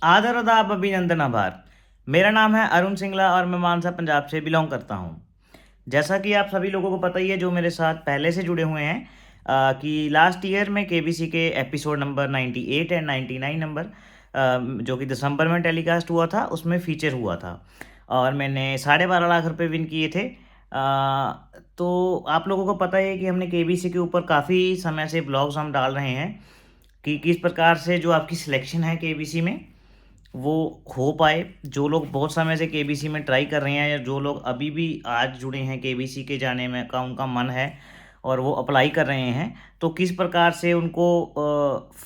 आदर, आदाब, अभिनंदन, आभार। मेरा नाम है अरुण सिंगला और मैं मानसा पंजाब से बिलोंग करता हूँ। जैसा कि आप सभी लोगों को पता ही है जो मेरे साथ पहले से जुड़े हुए हैं, कि लास्ट ईयर में केबीसी के एपिसोड नंबर 98 एंड 99 नंबर, जो कि दिसंबर में टेलीकास्ट हुआ था, उसमें फीचर हुआ था और मैंने 12.5 लाख रुपए विन किए थे। तो आप लोगों को पता है कि हमने केबीसी के ऊपर काफ़ी समय से ब्लॉग्स हम डाल रहे हैं कि किस प्रकार से जो आपकी सिलेक्शन है केबीसी में वो हो पाए। जो लोग बहुत समय से केबीसी में ट्राई कर रहे हैं या जो लोग अभी भी आज जुड़े हैं केबीसी के जाने में का उनका मन है और वो अप्लाई कर रहे हैं, तो किस प्रकार से उनको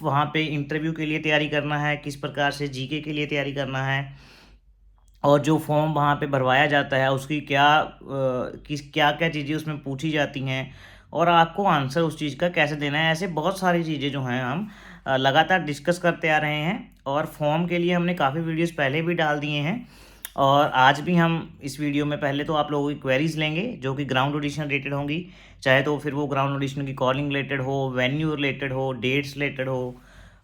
वहाँ पे इंटरव्यू के लिए तैयारी करना है, किस प्रकार से जीके के लिए तैयारी करना है और जो फॉर्म वहाँ पे भरवाया जाता है उसकी क्या क्या चीज़ें उसमें पूछी जाती हैं और आपको आंसर उस चीज़ का कैसे देना है। ऐसे बहुत सारी चीज़ें जो हैं हम लगातार डिस्कस करते आ रहे हैं और फॉर्म के लिए हमने काफ़ी वीडियोस पहले भी डाल दिए हैं और आज भी हम इस वीडियो में पहले तो आप लोगों की क्वेरीज लेंगे जो कि ग्राउंड ऑडिशन रिलेटेड होंगी, चाहे तो फिर वो ग्राउंड ऑडिशन की कॉलिंग रिलेटेड हो, वेन्यू रिलेटेड हो, डेट्स रिलेटेड हो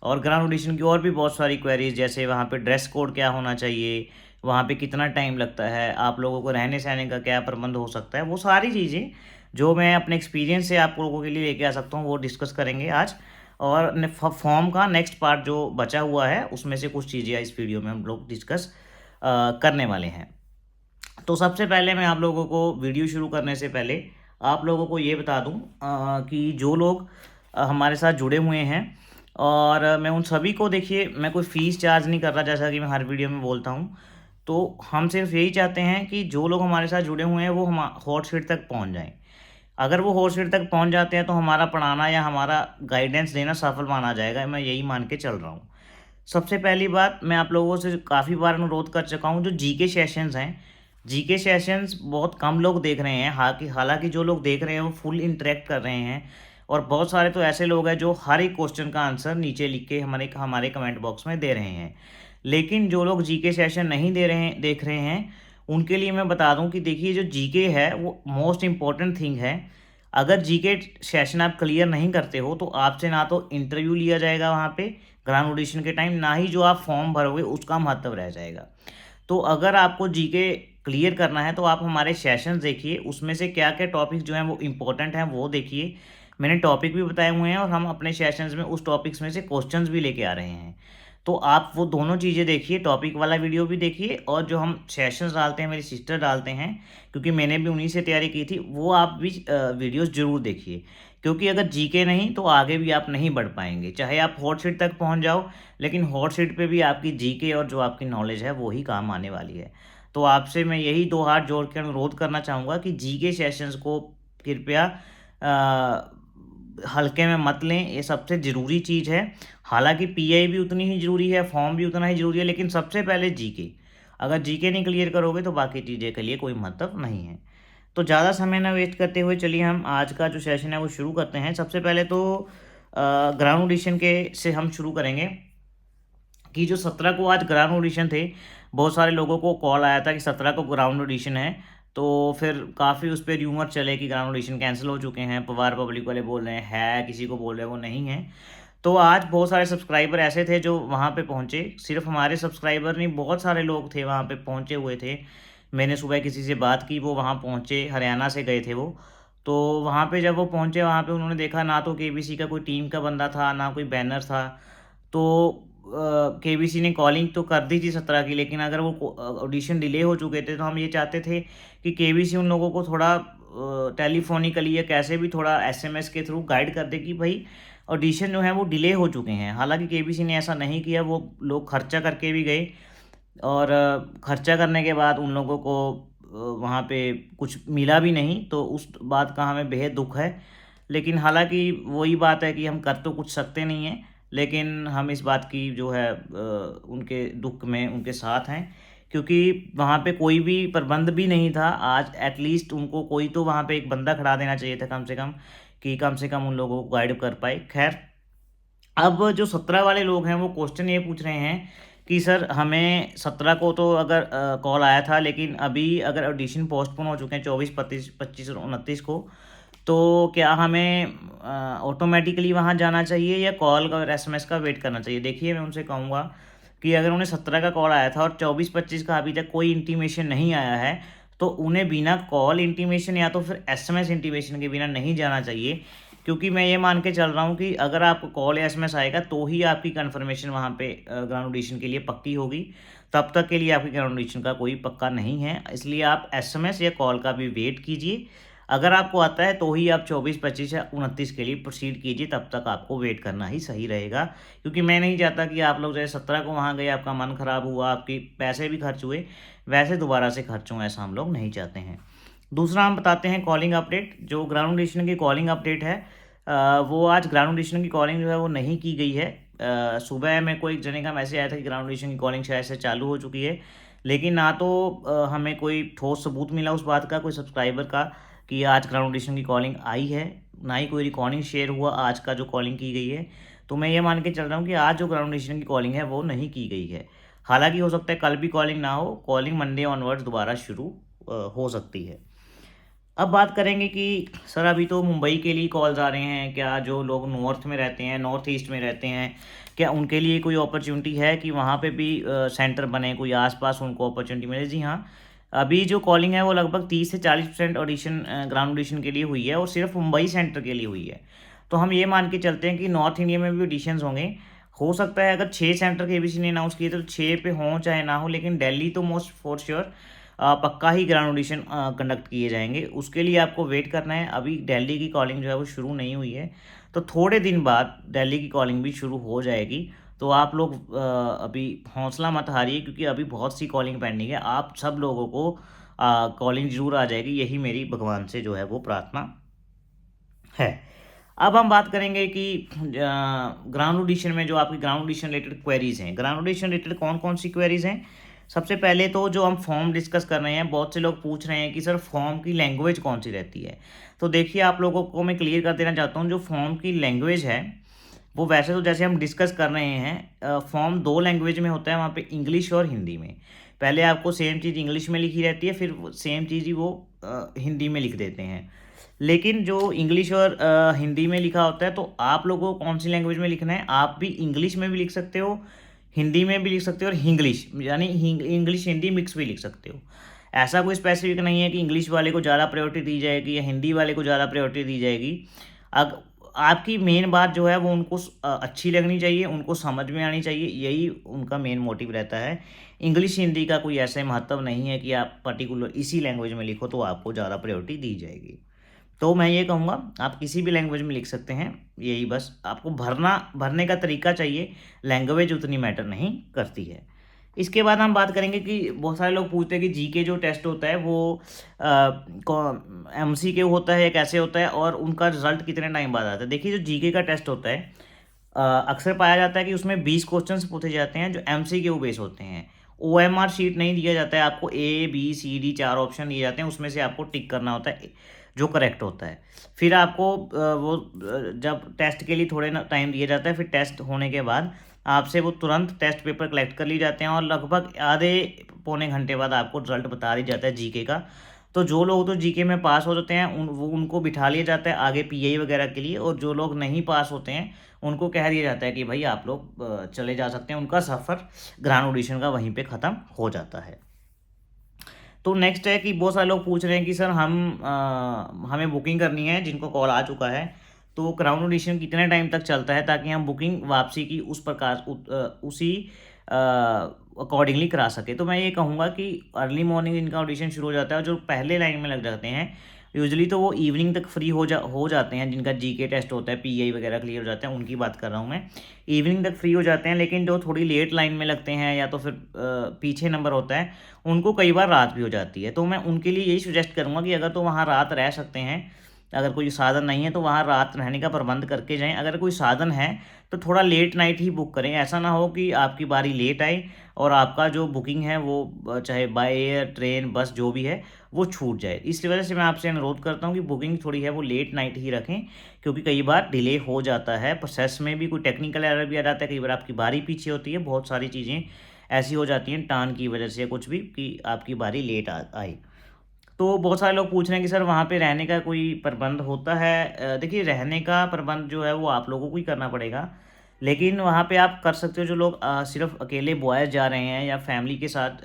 और ग्राउंड ऑडिशन की और भी बहुत सारी क्वेरीज, जैसे वहाँ पे ड्रेस कोड क्या होना चाहिए, वहाँ पे कितना टाइम लगता है, आप लोगों को रहने सहने का क्या प्रबंध हो सकता है, वो सारी चीज़ें जो मैं अपने एक्सपीरियंस से आप लोगों के लिए लेके आ सकता हूँ वो डिस्कस करेंगे आज। और फॉर्म का नेक्स्ट पार्ट जो बचा हुआ है उसमें से कुछ चीज़ें इस वीडियो में हम लोग डिस्कस करने वाले हैं। तो सबसे पहले मैं आप लोगों को वीडियो शुरू करने से पहले आप लोगों को ये बता दूं कि जो लोग हमारे साथ जुड़े हुए हैं और मैं उन सभी को, देखिए मैं कोई फ़ीस चार्ज नहीं कर रहा जैसा कि मैं हर वीडियो में बोलता हूं। तो हम सिर्फ यही चाहते हैं कि जो लोग हमारे साथ जुड़े हुए हैं वो हम हॉट सीट तक पहुंच जाएं। अगर वो हॉट सीट तक पहुंच जाते हैं तो हमारा पढ़ाना या हमारा गाइडेंस देना सफल माना जाएगा, मैं यही मान के चल रहा हूँ। सबसे पहली बात, मैं आप लोगों से काफ़ी बार अनुरोध कर चुका हूँ, जो जीके सेशंस हैं, जीके सेशंस बहुत कम लोग देख रहे हैं। हालांकि हालांकि जो लोग देख रहे हैं वो फुल इंटरेक्ट कर रहे हैं और बहुत सारे तो ऐसे लोग हैं जो हर एक क्वेश्चन का आंसर नीचे लिख के हमारे हमारे कमेंट बॉक्स में दे रहे हैं। लेकिन जो लोग जीके सेशन नहीं दे रहे हैं देख रहे हैं उनके लिए मैं बता दूं कि देखिए जो जीके है वो मोस्ट इम्पॉर्टेंट थिंग है। अगर जीके सेशन आप क्लियर नहीं करते हो तो आपसे ना तो इंटरव्यू लिया जाएगा वहाँ पे ग्राउंड ऑडिशन के टाइम, ना ही जो आप फॉर्म भरोगे उसका महत्व रह जाएगा। तो अगर आपको जीके क्लियर करना है तो आप हमारे सेशंस देखिए, उसमें से क्या क्या टॉपिक जो हैं वो इम्पोर्टेंट हैं वो देखिए। मैंने टॉपिक भी बताए हुए हैं और हम अपने सेशंस में उस टॉपिक्स में से क्वेश्चंस भी लेके आ रहे हैं। तो आप वो दोनों चीज़ें देखिए, टॉपिक वाला वीडियो भी देखिए और जो हम सेशंस डालते हैं, मेरी सिस्टर डालते हैं क्योंकि मैंने भी उन्हीं से तैयारी की थी, वो आप भी वीडियोस ज़रूर देखिए। क्योंकि अगर जीके नहीं तो आगे भी आप नहीं बढ़ पाएंगे, चाहे आप हॉट सीट तक पहुंच जाओ, लेकिन हॉट सीट पे भी आपकी जीके और जो आपकी नॉलेज है वो ही काम आने वाली है। तो आपसे मैं यही दो हाथ जोड़ के अनुरोध करना चाहूँगा कि जीके सेशंस को कृपया हल्के में मत लें, ये सबसे ज़रूरी चीज़ है। हालांकि पीआई भी उतनी ही ज़रूरी है, फॉर्म भी उतना ही ज़रूरी है, लेकिन सबसे पहले जीके। अगर जीके नहीं क्लियर करोगे तो बाकी चीज़ें के लिए कोई मतलब नहीं है। तो ज़्यादा समय ना वेस्ट करते हुए चलिए हम आज का जो सेशन है वो शुरू करते हैं। सबसे पहले तो ग्राउंड ऑडिशन के से हम शुरू करेंगे कि जो 17 को आज ग्राउंड ऑडिशन थे, बहुत सारे लोगों को कॉल आया था कि 17 को ग्राउंड ऑडिशन है। तो फिर काफ़ी उस पर र्यूमर चले कि ग्राउंड ऑडिशन कैंसिल हो चुके हैं, पवार पब्लिक वाले बोल रहे हैं है, किसी को बोल रहे हैं वो नहीं है। तो आज बहुत सारे सब्सक्राइबर ऐसे थे जो वहाँ पे पहुँचे, सिर्फ हमारे सब्सक्राइबर नहीं बहुत सारे लोग थे वहाँ पे पहुँचे हुए थे। मैंने सुबह किसी से बात की, वो वहाँ पहुँचे, हरियाणा से गए थे वो। तो वहाँ पे जब वो पहुँचे वहाँ पे उन्होंने देखा ना तो केबीसी का कोई टीम का बंदा था ना कोई बैनर था। तो केबीसी ने कॉलिंग तो कर दी थी 17 की, लेकिन अगर वो ऑडिशन डिले हो चुके थे तो हम ये चाहते थे कि केबीसी उन लोगों को थोड़ा टेलीफोनिकली या कैसे भी थोड़ा एसएमएस के थ्रू गाइड कर दे कि भाई ऑडिशन जो है वो डिले हो चुके हैं। हालांकि केबीसी ने ऐसा नहीं किया, वो लोग खर्चा करके भी गए और खर्चा करने के बाद उन लोगों को वहाँ पे कुछ मिला भी नहीं, तो उस बात का हमें बेहद दुख है। लेकिन हालांकि वही बात है कि हम कर तो कुछ सकते नहीं हैं, लेकिन हम इस बात की जो है उनके दुख में उनके साथ हैं। क्योंकि वहाँ पे कोई भी प्रबंध भी नहीं था आज, एटलीस्ट उनको कोई तो वहाँ पे एक बंदा खड़ा देना चाहिए था कम से कम, कि कम से कम उन लोगों को गाइड कर पाए। खैर, अब जो 17 वाले लोग हैं वो क्वेश्चन ये पूछ रहे हैं कि सर हमें 17 को तो अगर कॉल आया था, लेकिन अभी अगर ऑडिशन पोस्टपोन हो चुके हैं 24, 25, 25 और 29 को, तो क्या हमें ऑटोमेटिकली वहाँ जाना चाहिए या कॉल का और एसएमएस का वेट करना चाहिए। देखिए मैं उनसे कहूँगा कि अगर उन्हें 17 का कॉल आया था और 24-25 का अभी तक कोई इंटीमेशन नहीं आया है, तो उन्हें बिना कॉल इंटीमेशन या तो फिर एसएमएस इंटीमेशन के बिना नहीं जाना चाहिए। क्योंकि मैं ये मान के चल रहा हूँ कि अगर आपको कॉल या एसएमएस आएगा तो ही आपकी कन्फर्मेशन वहाँ पे ग्राउंड ऑडिशन के लिए पक्की होगी। तब तक के लिए आपकी ग्राउंड ऑडिशन का कोई पक्का नहीं है, इसलिए आप एसएमएस या कॉल का भी वेट कीजिए। अगर आपको आता है तो ही आप 24, 25 या 29 के लिए प्रोसीड कीजिए, तब तक आपको वेट करना ही सही रहेगा। क्योंकि मैं नहीं चाहता कि आप लोग जैसे 17 को वहाँ गए, आपका मन खराब हुआ, आपके पैसे भी खर्च हुए, वैसे दोबारा से खर्च हों, ऐसा हम लोग नहीं चाहते हैं। दूसरा हम बताते हैं कॉलिंग अपडेट। जो ग्राउंड ऑडिशन की कॉलिंग अपडेट है, वो आज ग्राउंड ऑडिशन की कॉलिंग जो है वो नहीं की गई है। सुबह में कोई एक जने का मैसेज आया था कि ग्राउंड ऑडिशन की कॉलिंग शायद से चालू हो चुकी है, लेकिन ना तो हमें कोई ठोस सबूत मिला उस बात का, कोई सब्सक्राइबर का, कि आज ग्राउंड ऑडिशन की कॉलिंग आई है, ना ही कोई रिकॉर्डिंग शेयर हुआ आज का जो कॉलिंग की गई है। तो मैं ये मान के चल रहा हूँ कि आज जो ग्राउंड ऑडिशन की कॉलिंग है वो नहीं की गई है। हालांकि हो सकता है कल भी कॉलिंग ना हो, कॉलिंग मंडे ऑनवर्ड्स दोबारा शुरू हो सकती है। अब बात करेंगे कि सर अभी तो मुंबई के लिए कॉल्स आ रहे हैं, क्या जो लोग नॉर्थ में रहते हैं, नॉर्थ ईस्ट में रहते हैं, क्या उनके लिए कोई अपॉर्चुनिटी है कि वहाँ पे भी सेंटर बने, कोई आसपास उनको अपॉर्चुनिटी मिले? जी हाँ, अभी जो कॉलिंग है वो लगभग 30 से 40% ऑडिशन ग्राउंड ऑडिशन के लिए हुई है, और सिर्फ मुंबई सेंटर के लिए हुई है। तो हम ये मान के चलते हैं कि नॉर्थ इंडिया में भी ऑडिशंस होंगे। हो सकता है अगर 6 सेंटर के ABC ने अनाउंस किए तो 6 पे हों चाहे ना हो, लेकिन दिल्ली तो मोस्ट फॉर श्योर पक्का ही ग्राउंड ऑडिशन कंडक्ट किए जाएंगे। उसके लिए आपको वेट करना है। अभी दिल्ली की कॉलिंग जो है वो शुरू नहीं हुई है, तो थोड़े दिन बाद दिल्ली की कॉलिंग भी शुरू हो जाएगी। तो आप लोग अभी हौसला मत हारिए, क्योंकि अभी बहुत सी कॉलिंग पेंडिंग है। आप सब लोगों को कॉलिंग जरूर आ जाएगी, यही मेरी भगवान से जो है वो प्रार्थना है। अब हम बात करेंगे कि ग्राउंड ऑडिशन में जो आपकी ग्राउंड ऑडिशन रिलेटेड क्वेरीज हैं, ग्राउंड ऑडिशन रिलेटेड कौन कौन सी क्वेरीज हैं। सबसे पहले तो जो हम फॉर्म डिस्कस कर रहे हैं, बहुत से लोग पूछ रहे हैं कि सर फॉर्म की लैंग्वेज कौन सी रहती है। तो देखिए, आप लोगों को मैं क्लियर कर देना चाहता हूँ, जो फॉर्म की लैंग्वेज है वो वैसे तो जैसे हम डिस्कस कर रहे हैं, फॉर्म 2 लैंग्वेज में होता है वहाँ पे, इंग्लिश और हिंदी में। पहले आपको सेम चीज़ इंग्लिश में लिखी रहती है, फिर सेम चीज़ ही वो हिंदी में लिख देते हैं। लेकिन जो इंग्लिश और हिंदी में लिखा होता है, तो आप लोगों को कौन सी लैंग्वेज में लिखना है, आप भी इंग्लिश में भी लिख सकते हो, हिंदी में भी लिख सकते हो, और इंग्लिश यानी इंग्लिश हिंदी मिक्स भी लिख सकते हो। ऐसा कोई स्पेसिफिक नहीं है कि इंग्लिश वाले को ज़्यादा प्रायोरिटी दी जाएगी या हिंदी वाले को ज़्यादा प्रायोरिटी दी जाएगी। अग आपकी मेन बात जो है वो उनको अच्छी लगनी चाहिए, उनको समझ में आनी चाहिए, यही उनका मेन मोटिव रहता है। इंग्लिश हिंदी का कोई ऐसे महत्व नहीं है कि आप पर्टिकुलर इसी लैंग्वेज में लिखो तो आपको ज़्यादा प्रायोरिटी दी जाएगी। तो मैं ये कहूँगा आप किसी भी लैंग्वेज में लिख सकते हैं, यही बस आपको भरने का तरीका चाहिए, लैंग्वेज उतनी मैटर नहीं करती है। इसके बाद हम बात करेंगे कि बहुत सारे लोग पूछते हैं कि जीके जो टेस्ट होता है वो MCQ होता है, कैसे होता है, और उनका रिजल्ट कितने टाइम बाद आता है। देखिए, जो जीके का टेस्ट होता है, अक्सर पाया जाता है कि उसमें 20 क्वेश्चंस पूछे जाते हैं जो MCQ बेस होते हैं। OMR शीट नहीं दिया जाता है आपको, ABCD 4 ऑप्शन दिए जाते हैं, उसमें से आपको टिक करना होता है जो करेक्ट होता है। फिर आपको जब टेस्ट के लिए थोड़े टाइम दिया जाता है, फिर टेस्ट होने के बाद आपसे वो तुरंत टेस्ट पेपर कलेक्ट कर लिए जाते हैं, और लगभग आधे पौने घंटे बाद आपको रिजल्ट बता दिया जाता है जीके का। तो जो लोग तो जीके में पास हो जाते हैं उनको बिठा लिया जाता है आगे PI वगैरह के लिए, और जो लोग नहीं पास होते हैं उनको कह दिया जाता है कि भाई आप लोग चले जा सकते हैं, उनका सफ़र ग्राउंड ऑडिशन का वहीं पे ख़त्म हो जाता है। तो नेक्स्ट है कि बहुत सारे लोग पूछ रहे हैं कि सर हमें बुकिंग करनी है, जिनको कॉल आ चुका है, तो ग्राउंड ऑडिशन कितने टाइम तक चलता है ताकि हम बुकिंग वापसी की उसी अकॉर्डिंगली करा सके। तो मैं ये कहूँगा कि अर्ली मॉर्निंग इनका ऑडिशन शुरू हो जाता है, और जो पहले लाइन में लग जाते हैं यूजुअली तो वो इवनिंग तक फ्री हो जाते हैं, जिनका जीके टेस्ट होता है, PI वगैरह क्लियर हो जाते हैं, उनकी बात कर रहा हूँ मैं। इवनिंग तक फ्री हो जाते हैं, लेकिन जो थोड़ी लेट लाइन में लगते हैं या तो फिर पीछे नंबर होता है, उनको कई बार रात भी हो जाती है। तो मैं उनके लिए यही सजेस्ट करूँगा कि अगर तो वहाँ रात रह सकते हैं, अगर कोई साधन नहीं है तो वहाँ रात रहने का प्रबंध करके जाएं। अगर कोई साधन है तो थोड़ा लेट नाइट ही बुक करें, ऐसा ना हो कि आपकी बारी लेट आए और आपका जो बुकिंग है वो चाहे बाय एयर, ट्रेन, बस जो भी है वो छूट जाए। इस वजह से मैं आपसे अनुरोध करता हूँ कि बुकिंग थोड़ी है वो लेट नाइट ही रखें, क्योंकि कई बार डिले हो जाता है, प्रोसेस में भी कोई टेक्निकल एरर भी आ जाता है, कई बार आपकी बारी पीछे होती है, बहुत सारी चीज़ें ऐसी हो जाती हैं टान की वजह से कुछ भी, कि आपकी बारी लेट आई। तो बहुत सारे लोग पूछ रहे हैं कि सर वहाँ पे रहने का कोई प्रबंध होता है। देखिए, रहने का प्रबंध जो है वो आप लोगों को ही करना पड़ेगा, लेकिन वहाँ पे आप कर सकते हो, जो लोग सिर्फ अकेले बॉयज़ जा रहे हैं या फैमिली के साथ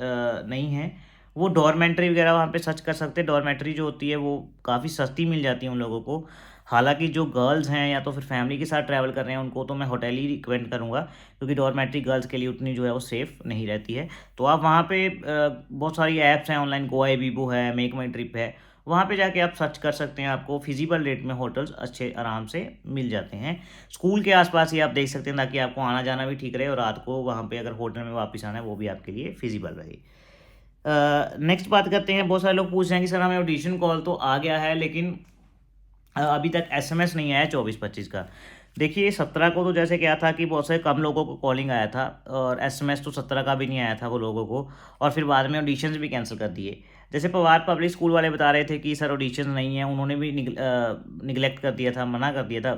नहीं हैं, वो डॉर्मेंट्री वगैरह वहाँ पे सर्च कर सकते हैं। डॉर्मेंट्री जो होती है वो काफ़ी सस्ती मिल जाती है उन लोगों को। हालाँकि जो गर्ल्स हैं या तो फिर फैमिली के साथ ट्रैवल कर रहे हैं, उनको तो मैं होटल ही रिकमेंड करूँगा, क्योंकि डॉर्मेट्री गर्ल्स के लिए उतनी जो है वो सेफ़ नहीं रहती है। तो आप वहाँ पे बहुत सारी ऐप्स हैं ऑनलाइन, गोआईबीबो है, मेक माई ट्रिप है, वहाँ पे जाके आप सर्च कर सकते हैं, आपको फिजिबल रेट में होटल्स अच्छे आराम से मिल जाते हैं। स्कूल के आसपास ही आप देख सकते हैं, ताकि आपको आना जाना भी ठीक रहे और रात को वहाँ पे अगर होटल में वापस आना है वो भी आपके लिए फिजिबल रहे। नेक्स्ट बात करते हैं, बहुत सारे लोग पूछ रहे हैं कि सर हमें ऑडिशन कॉल तो आ गया है, लेकिन अभी तक एसएमएस नहीं आया 24-25 का। देखिए 17 को तो जैसे क्या था कि बहुत से कम लोगों को कॉलिंग आया था, और एसएमएस तो 17 का भी नहीं आया था वो लोगों को, और फिर बाद में ऑडिशंस भी कैंसिल कर दिए। जैसे पवार पब्लिक स्कूल वाले बता रहे थे कि सर ऑडिशन नहीं है, उन्होंने भी निगलेक्ट कर दिया था, मना कर दिया था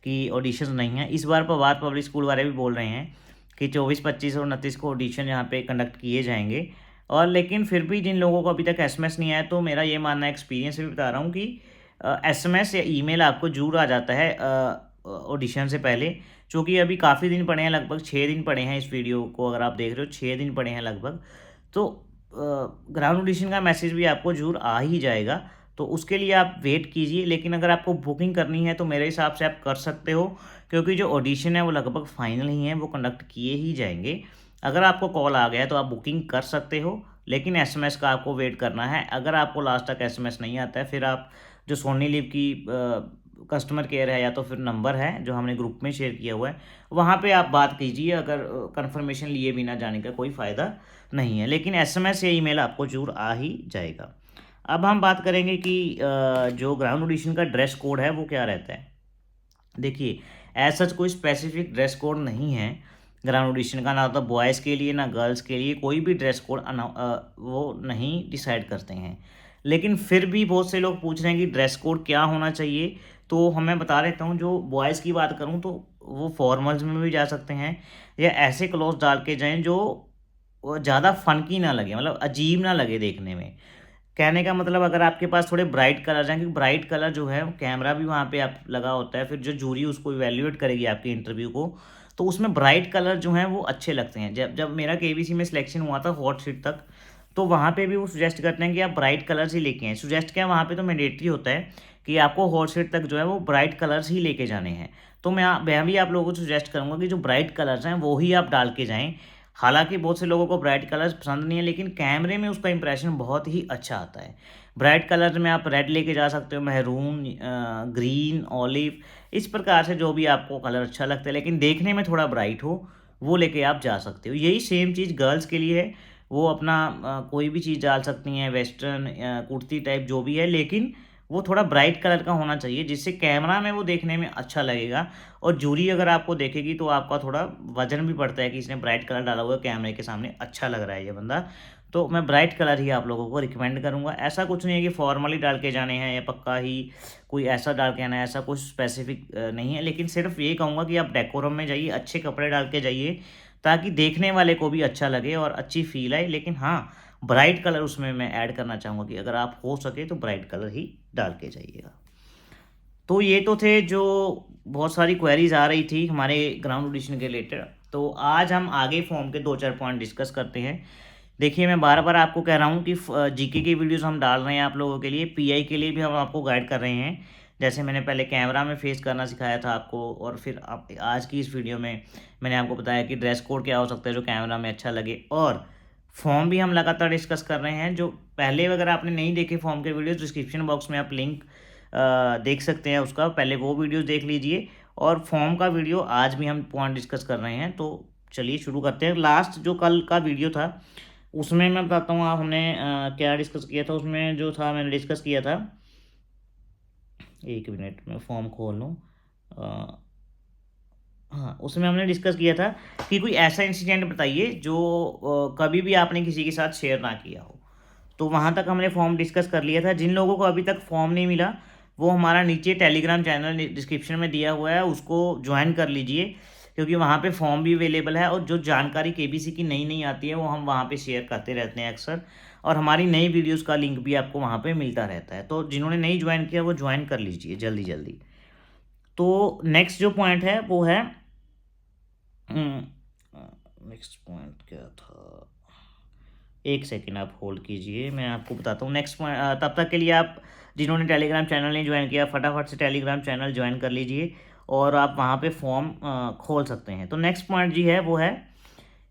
कि ऑडिशन नहीं है। इस बार पवार पब्लिक स्कूल वाले भी बोल रहे हैं कि 24-25 और 29 को ऑडिशन यहाँ पे कंडक्ट किए जाएंगे। और लेकिन फिर भी जिन लोगों को अभी तक एसएमएस नहीं आया, तो मेरा ये मानना है, एक्सपीरियंस से भी बता रहा हूँ कि एसएमएस या ईमेल आपको ज़रूर आ जाता है ऑडिशन से पहले, क्योंकि अभी काफ़ी दिन पड़े हैं, लगभग 6 दिन पड़े हैं। इस वीडियो को अगर आप देख रहे हो 6 दिन पड़े हैं लगभग, तो ग्राउंड ऑडिशन का मैसेज भी आपको ज़रूर आ ही जाएगा। तो उसके लिए आप वेट कीजिए, लेकिन अगर आपको बुकिंग करनी है तो मेरे हिसाब से आप कर सकते हो, क्योंकि जो ऑडिशन है वो लगभग फाइनल ही है, वो कंडक्ट किए ही जाएंगे। अगर आपको कॉल आ गया तो आप बुकिंग कर सकते हो, लेकिन एसएमएस का आपको वेट करना है। अगर आपको लास्ट तक एसएमएस नहीं आता है, फिर आप जो सोनी लिव की कस्टमर केयर है, या तो फिर नंबर है जो हमने ग्रुप में शेयर किया हुआ है, वहाँ पे आप बात कीजिए। अगर कंफर्मेशन लिए बिना जाने का कोई फ़ायदा नहीं है, लेकिन एसएमएस या ईमेल आपको ज़रूर आ ही जाएगा। अब हम बात करेंगे कि जो ग्राउंड ऑडिशन का ड्रेस कोड है वो क्या रहता है। देखिए एज सच कोई स्पेसिफिक ड्रेस कोड नहीं है ग्राउंड ऑडिशन का, ना तो बॉयज़ के लिए ना गर्ल्स के लिए कोई भी ड्रेस कोड वो नहीं डिसाइड करते हैं। लेकिन फिर भी बहुत से लोग पूछ रहे हैं कि ड्रेस कोड क्या होना चाहिए, तो हमें बता देता हूँ। जो बॉयज़ की बात करूँ तो वो फॉर्मल्स में भी जा सकते हैं, या ऐसे क्लोथ डाल के जाएँ जो ज़्यादा फंकी ना लगे, मतलब अजीब ना लगे देखने में। कहने का मतलब, अगर आपके पास थोड़े ब्राइट कलर हैं, क्योंकि ब्राइट कलर जो है कैमरा भी वहाँ पे आप लगा होता है, फिर जो जूरी उसको इवैल्यूएट करेगी आपके इंटरव्यू को, तो उसमें ब्राइट कलर जो हैं वो अच्छे लगते हैं। जब जब मेरा केबीसी में सिलेक्शन हुआ था हॉट सीट तक, तो वहाँ पे भी वो सुजेस्ट करते हैं कि आप ब्राइट कलर्स ही लेके आएँ। सुजेस्ट क्या, वहाँ पे तो मैंडेटरी होता है कि आपको हॉट सीट तक जो है वो ब्राइट कलर्स ही लेके जाने हैं। तो मैं भी आप लोगों को सुजेस्ट करूँगा कि जो ब्राइट कलर्स हैं वो ही आप डाल के जाएँ। हालाँकि बहुत से लोगों को ब्राइट कलर्स पसंद नहीं है, लेकिन कैमरे में उसका इंप्रेशन बहुत ही अच्छा आता है। ब्राइट कलर में आप रेड लेके जा सकते हो, मैरून, ग्रीन, ऑलिव, इस प्रकार से जो भी आपको कलर अच्छा लगता है, लेकिन देखने में थोड़ा ब्राइट हो, वो लेके आप जा सकते हो। यही सेम चीज़ गर्ल्स के लिए है, वो अपना कोई भी चीज़ डाल सकती हैं, वेस्टर्न कुर्ती टाइप जो भी है, लेकिन वो थोड़ा ब्राइट कलर का होना चाहिए, जिससे कैमरा में वो देखने में अच्छा लगेगा। और जूरी अगर आपको देखेगी तो आपका थोड़ा वजन भी पड़ता है कि इसने ब्राइट कलर डाला हुआ है, कैमरे के सामने अच्छा लग रहा है ये बंदा। तो मैं ब्राइट कलर ही आप लोगों को रिकमेंड करूँगा। ऐसा कुछ नहीं है कि फॉर्मली डाल के जाने हैं या पक्का ही कोई ऐसा डाल के आना है, ऐसा कुछ स्पेसिफिक नहीं है। लेकिन सिर्फ ये कहूँगा कि आप डेकोरम में जाइए, अच्छे कपड़े डाल के जाइए, ताकि देखने वाले को भी अच्छा लगे और अच्छी फील आए। लेकिन हाँ, ब्राइट कलर उसमें मैं ऐड करना चाहूँगा कि अगर आप हो सके तो ब्राइट कलर ही डाल के जाइएगा। तो ये तो थे जो बहुत सारी क्वेरीज आ रही थी हमारे ग्राउंड ऑडिशन के रिलेटेड। तो आज हम आगे फॉर्म के 2-4 पॉइंट डिस्कस करते हैं। देखिए मैं बार बार आपको कह रहा हूँ कि जीके की वीडियोस हम डाल रहे हैं आप लोगों के लिए, पीआई के लिए भी हम आपको गाइड कर रहे हैं। जैसे मैंने पहले कैमरा में फेस करना सिखाया था आपको, और फिर आप आज की इस वीडियो में मैंने आपको बताया कि ड्रेस कोड क्या हो सकता है जो कैमरा में अच्छा लगे। और फॉर्म भी हम लगातार डिस्कस कर रहे हैं। जो पहले अगर आपने नहीं देखे फॉर्म के वीडियोस, डिस्क्रिप्शन बॉक्स में आप लिंक देख सकते हैं उसका, पहले वो वीडियोस देख लीजिए। और फॉर्म का वीडियो आज भी हम पॉइंट डिस्कस कर रहे हैं। तो चलिए शुरू करते हैं। लास्ट जो कल का वीडियो था उसमें मैं बताता हूँ आप हमने क्या डिस्कस किया था। उसमें जो था मैंने डिस्कस किया था, एक मिनट में फॉर्म खोल लूँ। हाँ, उसमें हमने डिस्कस किया था कि कोई ऐसा इंसिडेंट बताइए जो कभी भी आपने किसी के साथ शेयर ना किया हो। तो वहाँ तक हमने फॉर्म डिस्कस कर लिया था। जिन लोगों को अभी तक फॉर्म नहीं मिला, वो हमारा नीचे टेलीग्राम चैनल डिस्क्रिप्शन में दिया हुआ है, उसको ज्वाइन कर लीजिए, क्योंकि वहाँ पे फॉर्म भी अवेलेबल है। और जो जानकारी केबीसी की नई नई आती है वो हम वहाँ पे शेयर करते रहते हैं अक्सर, और हमारी नई वीडियोस का लिंक भी आपको वहाँ पे मिलता रहता है। तो जिन्होंने नहीं ज्वाइन किया वो ज्वाइन कर लीजिए जल्दी जल्दी। तो नेक्स्ट जो पॉइंट है वो है नेक्स्ट पॉइंट क्या था, एक सेकेंड आप होल्ड कीजिए, मैं आपको बताता हूँ नेक्स्ट पॉइंट। तब तक के लिए आप जिन्होंने टेलीग्राम चैनल नहीं ज्वाइन किया, फटाफट से टेलीग्राम चैनल ज्वाइन कर लीजिए और आप वहाँ पे फॉर्म खोल सकते हैं। तो नेक्स्ट पॉइंट जी है वो है,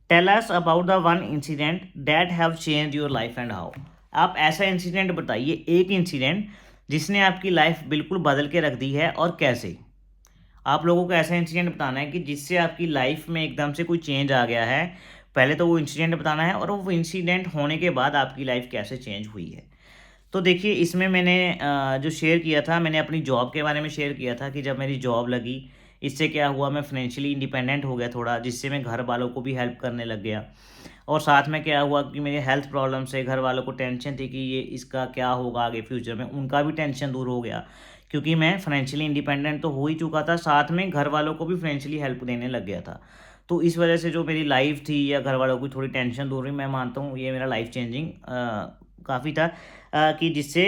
tell us about the one incident that have change your life and how. आप ऐसा इंसिडेंट बताइए, एक इंसिडेंट जिसने आपकी लाइफ बिल्कुल बदल के रख दी है और कैसे। आप लोगों को ऐसा इंसिडेंट बताना है कि जिससे आपकी लाइफ में एकदम से कोई चेंज आ गया है। पहले तो वो इंसिडेंट बताना है और वो इंसिडेंट होने के बाद आपकी लाइफ कैसे चेंज हुई है। तो देखिए इसमें मैंने जो शेयर किया था, मैंने अपनी जॉब के बारे में शेयर किया था कि जब मेरी जॉब लगी, इससे क्या हुआ, मैं फाइनेंशियली इंडिपेंडेंट हो गया थोड़ा, जिससे मैं घर वालों को भी हेल्प करने लग गया। और साथ में क्या हुआ कि मेरे हेल्थ प्रॉब्लम से घर वालों को टेंशन थी कि ये इसका क्या होगा आगे फ्यूचर में, उनका भी टेंशन दूर हो गया क्योंकि मैं फाइनेंशियली इंडिपेंडेंट तो हो ही चुका था, साथ में घर वालों को भी फाइनेंशियली हेल्प देने लग गया था। तो इस वजह से जो मेरी लाइफ थी या घर वालों की थोड़ी टेंशन दूर हुई, मैं मानता हूँ ये मेरा लाइफ चेंजिंग काफ़ी था, कि जिससे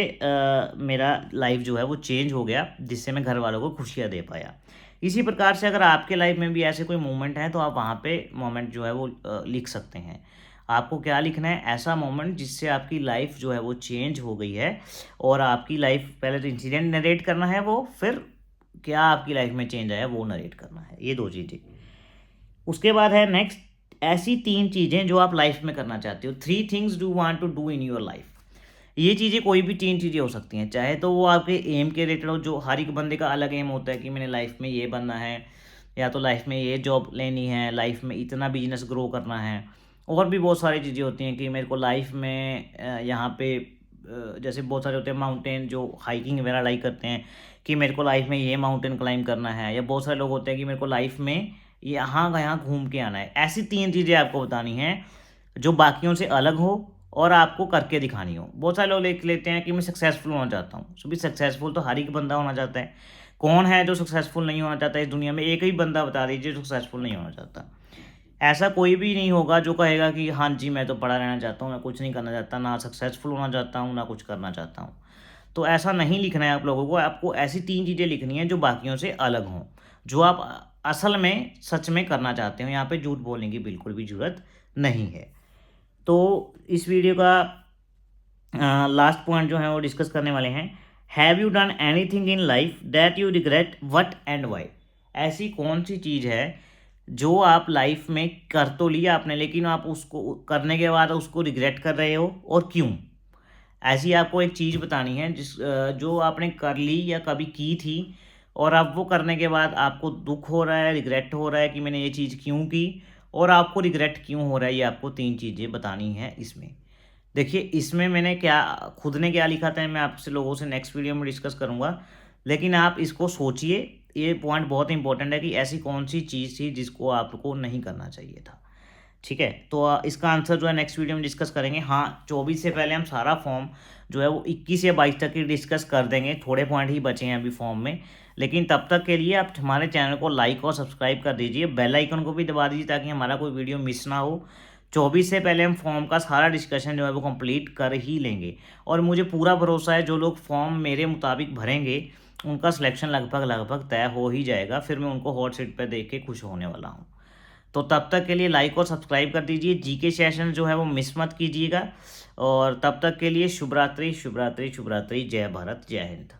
मेरा लाइफ जो है वो चेंज हो गया, जिससे मैं घर वालों को खुशियाँ दे पाया। इसी प्रकार से अगर आपके लाइफ में भी ऐसे कोई मोमेंट है तो आप वहाँ पे मोमेंट जो है वो लिख सकते हैं। आपको क्या लिखना है, ऐसा मोमेंट जिससे आपकी लाइफ जो है वो चेंज हो गई है और आपकी लाइफ, पहले तो इंसिडेंट नरेट करना है वो, फिर क्या आपकी लाइफ में चेंज आया वो नरेट करना है, ये दो चीज़ें। उसके बाद है नेक्स्ट, ऐसी 3 चीज़ें जो आप लाइफ में करना चाहते हो, 3 things do want to do in your life. ये चीज़ें कोई भी 3 चीज़ें हो सकती हैं, चाहे तो वो आपके एम के रिलेटेड हो, जो हर एक बंदे का अलग एम होता है कि मैंने लाइफ में ये बनना है, या तो लाइफ में ये जॉब लेनी है, लाइफ में इतना बिजनेस ग्रो करना है। और भी बहुत सारी चीज़ें होती हैं कि मेरे को लाइफ में यहाँ पे जैसे बहुत सारे होते हैं माउंटेन जो हाइकिंग वगैरह लाइक करते हैं कि मेरे को लाइफ में ये माउंटेन क्लाइंब करना है, या बहुत सारे लोग होते हैं कि मेरे को लाइफ में यहाँ का यहाँ घूम के आना है। ऐसी 3 चीज़ें आपको बतानी हैं जो बाकियों से अलग हो और आपको करके दिखानी हो। बहुत सारे लोग लिख लेते हैं कि मैं सक्सेसफुल होना चाहता हूँ, सो भी सक्सेसफुल तो हर एक बंदा होना चाहता है। कौन है जो सक्सेसफुल नहीं होना चाहता इस दुनिया में, एक ही बंदा बता दीजिए जो सक्सेसफुल नहीं होना चाहता। ऐसा कोई भी नहीं होगा जो कहेगा कि हाँ जी मैं तो पड़ा रहना चाहता हूँ, मैं कुछ नहीं करना चाहता, ना सक्सेसफुल होना चाहता हूँ, ना कुछ करना चाहता हूँ। तो ऐसा नहीं लिखना है आप लोगों को, आपको ऐसी 3 चीज़ें लिखनी है जो बाकियों से अलग हों, जो आप असल में सच में करना चाहते हो। यहाँ पे झूठ बोलने की बिल्कुल भी ज़रूरत नहीं है। तो इस वीडियो का लास्ट पॉइंट जो है वो डिस्कस करने वाले हैं, have you done anything in life that you regret, what and why. ऐसी कौन सी चीज़ है जो आप लाइफ में कर तो लिया आपने, लेकिन आप उसको करने के बाद उसको रिग्रेट कर रहे हो और क्यों। ऐसी आपको एक चीज़ बतानी है जो आपने कर ली या कभी की थी और अब वो करने के बाद आपको दुख हो रहा है, रिग्रेट हो रहा है कि मैंने ये चीज़ क्यों की, और आपको रिग्रेट क्यों हो रहा है, ये आपको 3 चीज़ें बतानी है इसमें। देखिए इसमें मैंने क्या, खुद ने क्या लिखा था मैं आपसे लोगों से नेक्स्ट वीडियो में डिस्कस करूँगा, लेकिन आप इसको सोचिए, ये पॉइंट बहुत इंपॉर्टेंट है कि ऐसी कौन सी चीज़ थी जिसको आपको नहीं करना चाहिए था। ठीक है, तो इसका आंसर जो है नेक्स्ट वीडियो में डिस्कस करेंगे। हाँ, 24 से पहले हम सारा फॉर्म जो है वो 21 या 22 तक ही डिस्कस कर देंगे, थोड़े पॉइंट ही बचे हैं अभी फॉर्म में। लेकिन तब तक के लिए आप हमारे चैनल को लाइक और सब्सक्राइब कर दीजिए, बेल आइकन को भी दबा दीजिए ताकि हमारा कोई वीडियो मिस ना हो। 24 से पहले हम फॉर्म का सारा डिस्कशन जो है वो कंप्लीट कर ही लेंगे, और मुझे पूरा भरोसा है जो लोग फॉर्म मेरे मुताबिक भरेंगे उनका सिलेक्शन लगभग लगभग तय हो ही जाएगा, फिर मैं उनको हॉट सीट पर देख के खुश होने वाला हूँ। तो तब तक के लिए लाइक और सब्सक्राइब कर दीजिए, जीके सेशन जो है वो मिस मत कीजिएगा, और तब तक के लिए शुभ रात्रि, शुभ रात्रि, शुभ रात्रि। जय भारत, जय हिंद।